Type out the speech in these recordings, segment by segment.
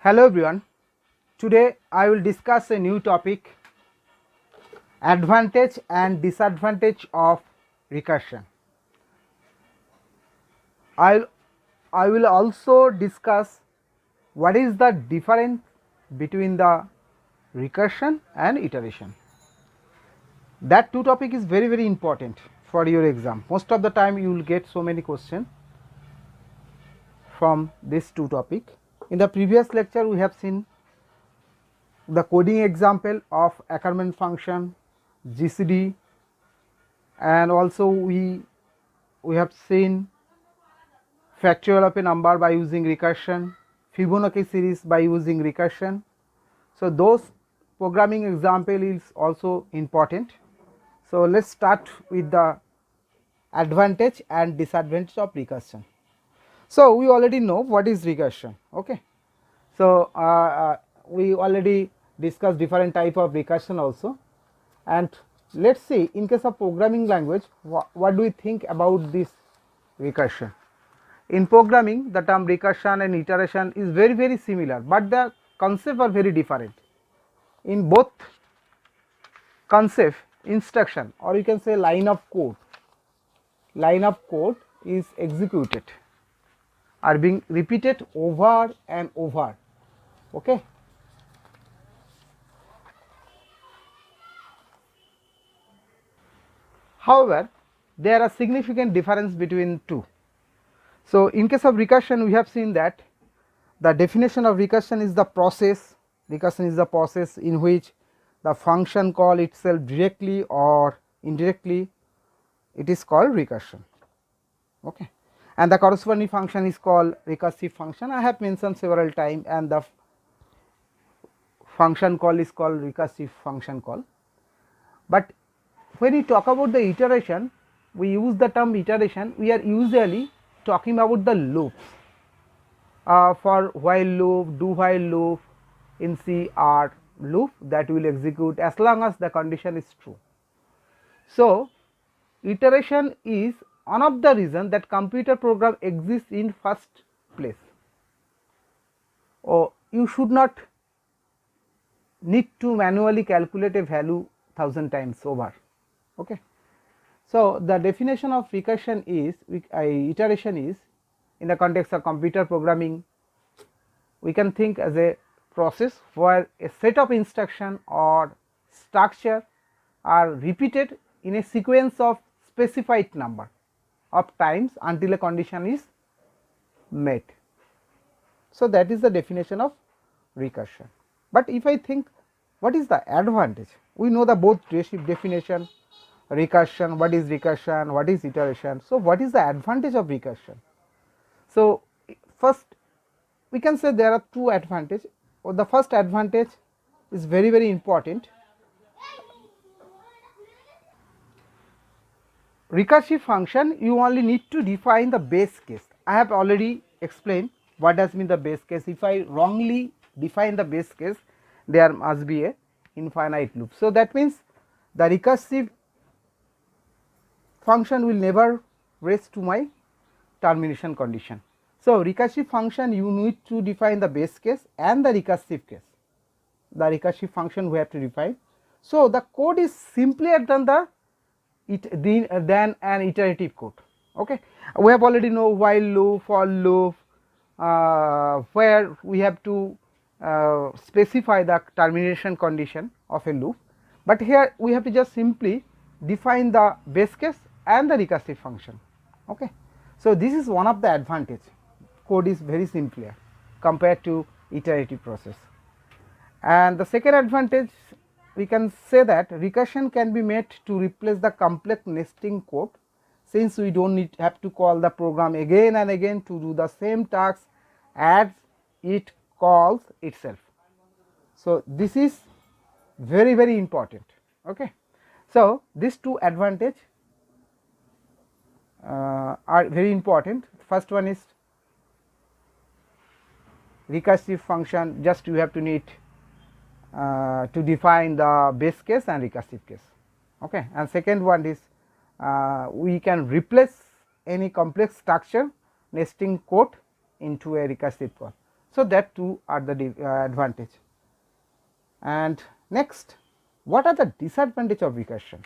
Hello everyone, today I will discuss a new topic, advantage and disadvantage of recursion. I will also discuss what is the difference between the recursion and iteration. That two topic is very important for your exam. Most of the time you will get so many questions from this two topic. In the previous lecture we have seen the coding example of Ackermann function, GCD, and also we have seen factorial of a number by using recursion, Fibonacci series by using recursion. So those programming example is also important. So let's start with the advantage and disadvantage of recursion. So we already know what is recursion, okay. So we already discussed different type of recursion also, and let's see in case of programming language what do we think about this recursion. In programming the term recursion and iteration is very similar, but the concepts are very different. In both concept, instruction or you can say line of code is executed, are being repeated over and over, okay. However, there are significant difference between two. So in case of recursion we have seen that the definition of recursion is the process. Recursion is the process in which the function call itself directly or indirectly, it is called recursion, okay. And the corresponding function is called recursive function. I have mentioned several times, and the function call is called recursive function call. But when we talk about the iteration, we use the term iteration, we are usually talking about the loops. For while loop, do while loop in C are loop that will execute as long as the condition is true. So iteration is one of the reason that computer program exists in first place. Or you should not need to manually calculate a value 1000 times over, okay. So the definition of recursion is iteration is, in the context of computer programming, we can think as a process where a set of instruction or structure are repeated in a sequence of specified number of times until a condition is met. So that is the definition of recursion. But if I think what is the advantage, we know the both definition, recursion, what is iteration. So what is the advantage of recursion? So first we can say there are two advantages. The first advantage is very important. Recursive function, you only need to define the base case. I have already explained what does mean the base case. If I wrongly define the base case, there must be a infinite loop. So that means the recursive function will never raise to my termination condition. So recursive function, you need to define the base case and the recursive case. The recursive function we have to define. So the code is simpler than than an iterative code, okay. We have already know while loop, for loop, where we have to specify the termination condition of a loop, but here we have to just simply define the base case and the recursive function, okay. So this is one of the advantage, code is very simpler compared to iterative process. And the second advantage, we can say that recursion can be made to replace the complex nesting code, since we do not have to call the program again and again to do the same task as it calls itself. So this is very important, okay. So these two advantage are very important. First one is recursive function, just you have to need to define the base case and recursive case, okay. And second one is we can replace any complex structure nesting code into a recursive call. So, that two are the advantage. And next, what are the disadvantage of recursion?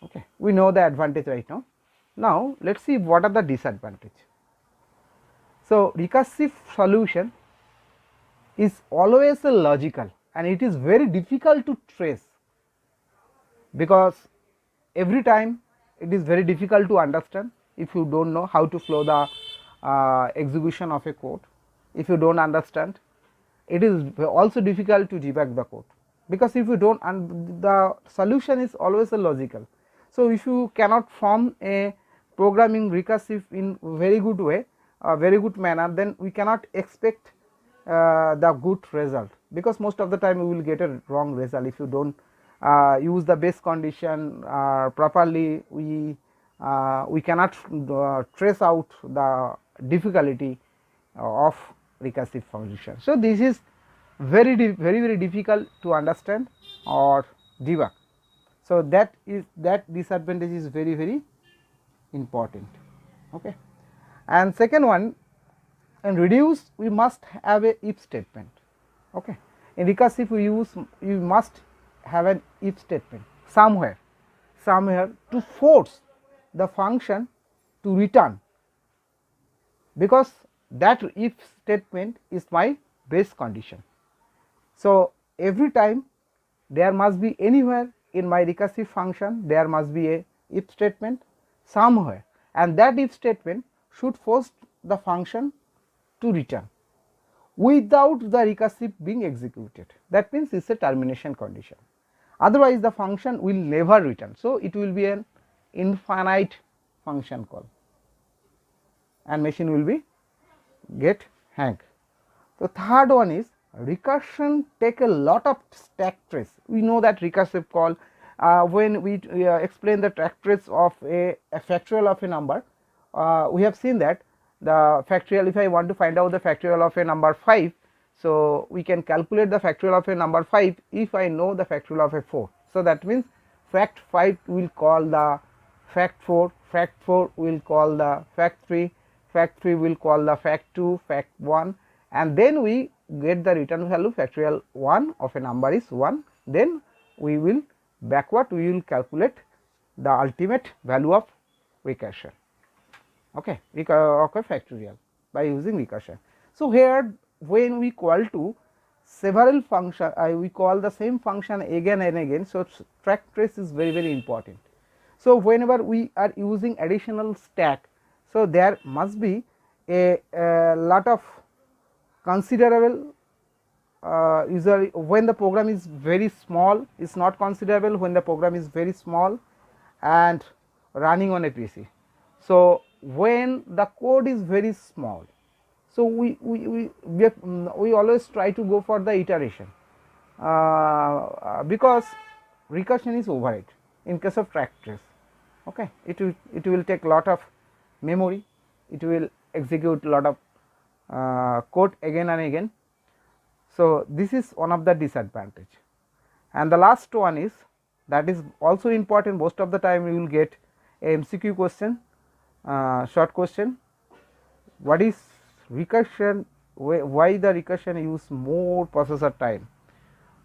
Okay, we know the advantage right now. Now, let us see what are the disadvantage. So, recursive solution is always a logical and it is very difficult to trace, because every time it is very difficult to understand if you do not know how to flow the execution of a code. If you do not understand, it is also difficult to debug the code, because if you do not, the solution is always a logical. So, if you cannot form a programming recursive in very good way, a very good manner, then we cannot expect the good result, because most of the time we will get a wrong result if you do not use the base condition properly. We cannot trace out the difficulty of recursive function. So, this is very difficult to understand or debug. So, that disadvantage is very important. Okay. And second one, in reduce we must have a if statement. Okay. In recursive you must have an if statement somewhere to force the function to return, because that if statement is my base condition. So, every time there must be anywhere in my recursive function there must be a if statement somewhere, and that if statement should force the function to return without the recursive being executed. That means it is a termination condition, otherwise the function will never return. So, it will be an infinite function call and machine will be get hang. The third one is recursion take a lot of stack trace. We know that recursive call, when we explain the stack trace of a factorial of a number, we have seen that the factorial, if I want to find out the factorial of a number 5, so we can calculate the factorial of a number 5 if I know the factorial of a 4. So, that means fact 5 will call the fact 4, fact 4 will call the fact 3, fact 3 will call the fact 2, fact 1, and then we get the return value factorial 1 of a number is 1, then we will backward we will calculate the ultimate value of recursion. Okay, factorial by using recursion. So, here when we call to several function, we call the same function again and again. So, stack trace is very important. So, whenever we are using additional stack, so there must be a lot of considerable usually when the program is very small is not considerable, when the program is very small and running on a PC. So, when the code is very small, so we always try to go for the iteration, because recursion is overhead in case of stack trace. Okay, it will take lot of memory, it will execute lot of code again and again. So, this is one of the disadvantage. And the last one is, that is also important, most of the time you will get a MCQ question, short question, what is recursion, why the recursion use more processor time,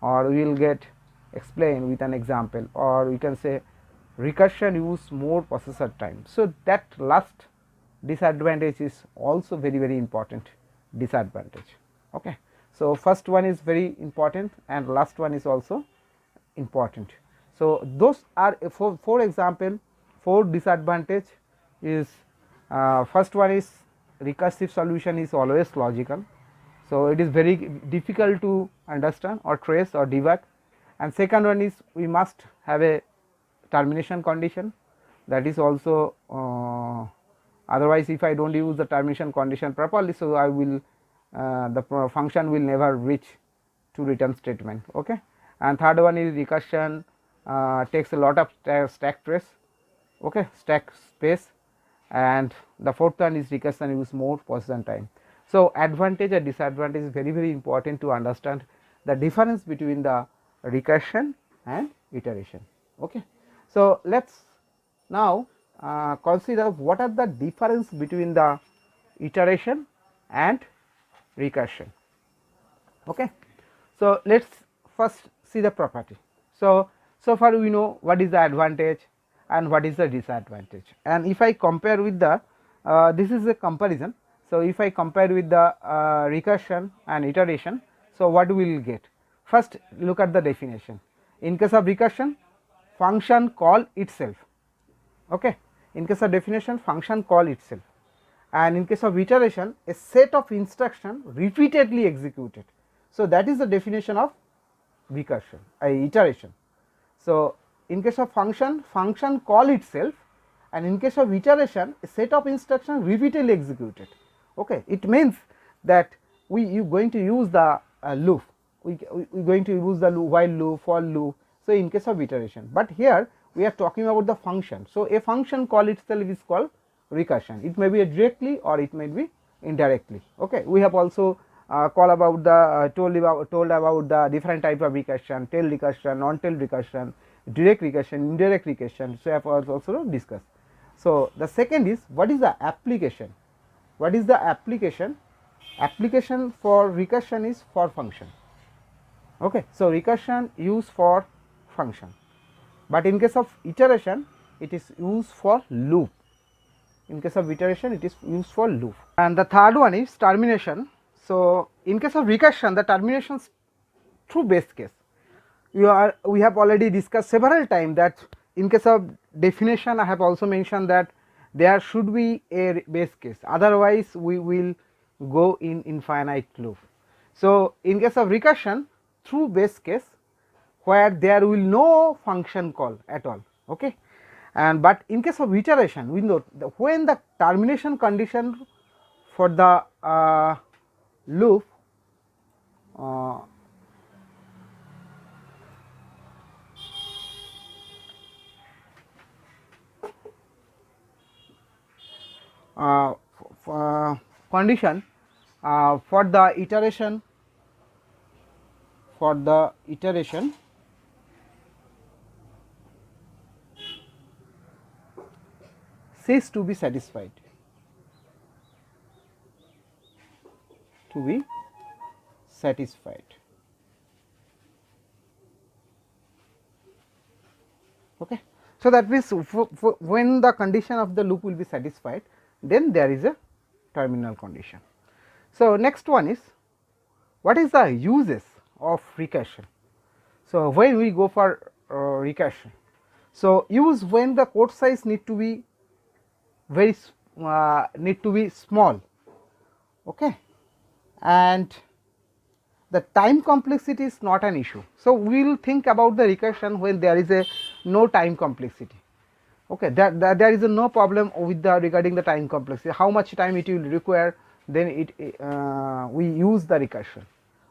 or we will get explain with an example, or we can say recursion use more processor time. So, that last disadvantage is also very important disadvantage. Okay. So, first one is very important and last one is also important. So, those are for example 4 disadvantage is, first one is recursive solution is always logical. So, it is very difficult to understand or trace or debug, and second one is we must have a termination condition, that is also otherwise if I do not use the termination condition properly, so I will the function will never reach to return statement. Okay. And third one is recursion takes a lot of stack trace, okay, stack space, and the fourth one is recursion use more processing time. So, advantage and disadvantage is very important to understand the difference between the recursion and iteration. Okay. So, let us now consider what are the difference between the iteration and recursion. Okay. So, let us first see the property. So far we know what is the advantage and what is the disadvantage, and if I compare with the this is a comparison. So, if I compare with the recursion and iteration, so what we will get? First, look at the definition. In case of recursion, function call itself. Okay. In case of definition, function call itself, and in case of iteration, a set of instruction repeatedly executed. So, that is the definition of recursion, iteration. So, in case of function, function call itself, and in case of iteration, a set of instruction repeatedly executed. Okay. It means that you going to use the loop, we going to use the loop, while loop, for loop. So, in case of iteration, but here we are talking about the function. So, a function call itself is called recursion. It may be directly or it may be indirectly. Okay. We have also told about the different type of recursion, tail recursion, non-tail recursion, direct recursion, indirect recursion. So, I have also discussed. So, the second is, what is the application? What is the application? Application for recursion is for function. Okay. So, recursion used for function, but in case of iteration it is used for loop. In case of iteration it is used for loop. And the third one is termination. So, in case of recursion, the terminations through base case. We have already discussed several times that in case of definition, I have also mentioned that there should be a base case, otherwise we will go in infinite loop. So, in case of recursion, through base case, where there will no function call at all. Okay. And but in case of iteration, we know when the termination condition for the loop condition for the iteration cease to be satisfied, Okay. So, that means when the condition of the loop will be satisfied, then there is a terminal condition. So, next one is, what is the uses of recursion? So, when we go for recursion, so use when the code size need to be small. Okay. And the time complexity is not an issue. So, we will think about the recursion when there is a no time complexity. Okay, there is a no problem with the regarding the time complexity, how much time it will require, then we use the recursion.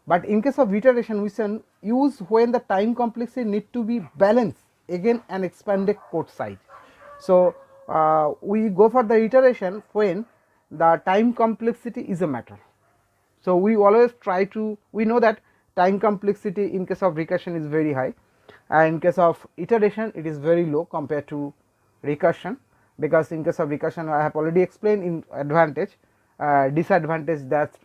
But in case of iteration, we can use when the time complexity need to be balanced again an expanded code size. So, we go for the iteration when the time complexity is a matter. So, we always try to, we know that time complexity in case of recursion is very high, and in case of iteration it is very low compared to recursion, because in case of recursion I have already explained in advantage, disadvantage that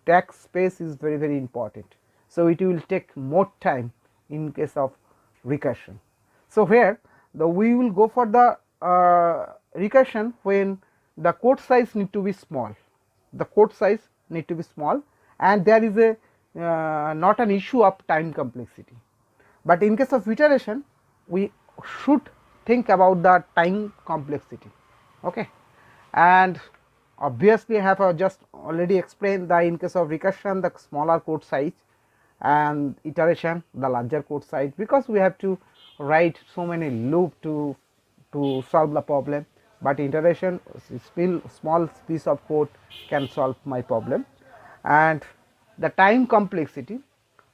stack space is very important. So, it will take more time in case of recursion. So, here we will go for the recursion when the code size need to be small, and there is a not an issue of time complexity. But in case of iteration, we should think about the time complexity. Okay. And obviously, I have just already explained that in case of recursion, the smaller code size, and iteration the larger code size, because we have to write so many loop to solve the problem, but iteration still small piece of code can solve my problem. And the time complexity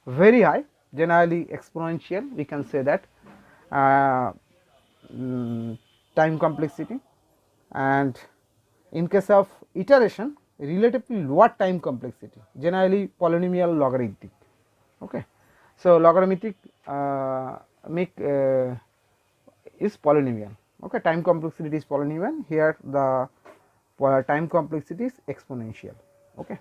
very high, generally exponential, we can say that time complexity. And in case of iteration, relatively lower time complexity, generally polynomial logarithmic. Okay. So, logarithmic is polynomial. Okay. Time complexity is polynomial, here the time complexity is exponential. Okay.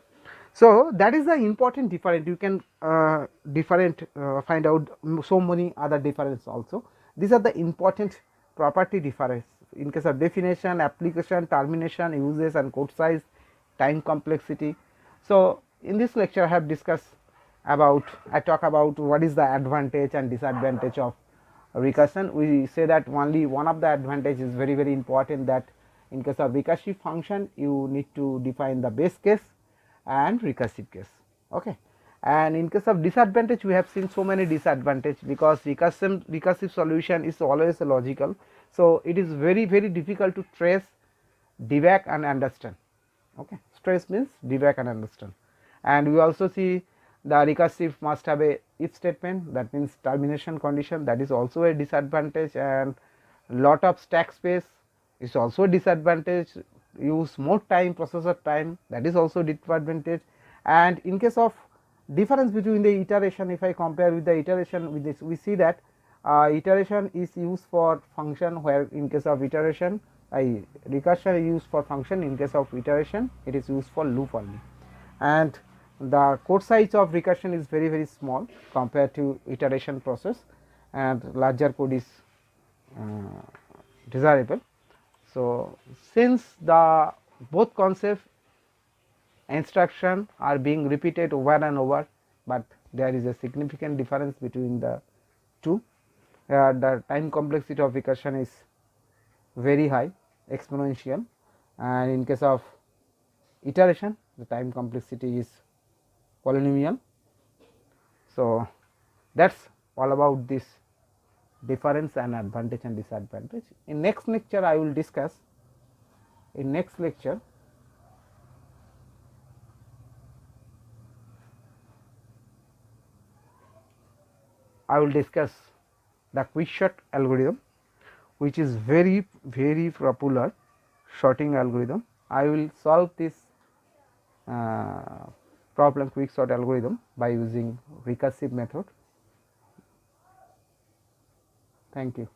So that is the important difference. You can find out so many other difference also. These are the important property difference in case of definition, application, termination, uses and code size, time complexity. So in this lecture I have discussed about, I talk about what is the advantage and disadvantage of recursion. We say that only one of the advantage is very very important, that in case of recursive function you need to define the base case and recursive case. Okay. And in case of disadvantage, we have seen so many disadvantage, because recursive solution is always logical. So it is very very difficult to trace, debug and understand. Okay. Trace means debug and understand. And we also see the recursive must have a if statement, that means termination condition, that is also a disadvantage, and lot of stack space is also a disadvantage, use more time, processor time, that is also disadvantage. And in case of difference between the iteration, if I compare with the iteration with this, we see that iteration is used for function, where in case of iteration recursion is used for function, in case of iteration it is used for loop only. And the code size of recursion is very very small compared to iteration process, and larger code is desirable. So since the both concept instruction are being repeated over and over, but there is a significant difference between the two. The time complexity of recursion is very high, exponential, and in case of iteration the time complexity is polynomial. So that's all about this difference and advantage and disadvantage. In next lecture I will discuss, in next lecture I will discuss the quick short algorithm, which is very very popular sorting algorithm. I will solve this problem quick sort algorithm by using recursive method. Thank you.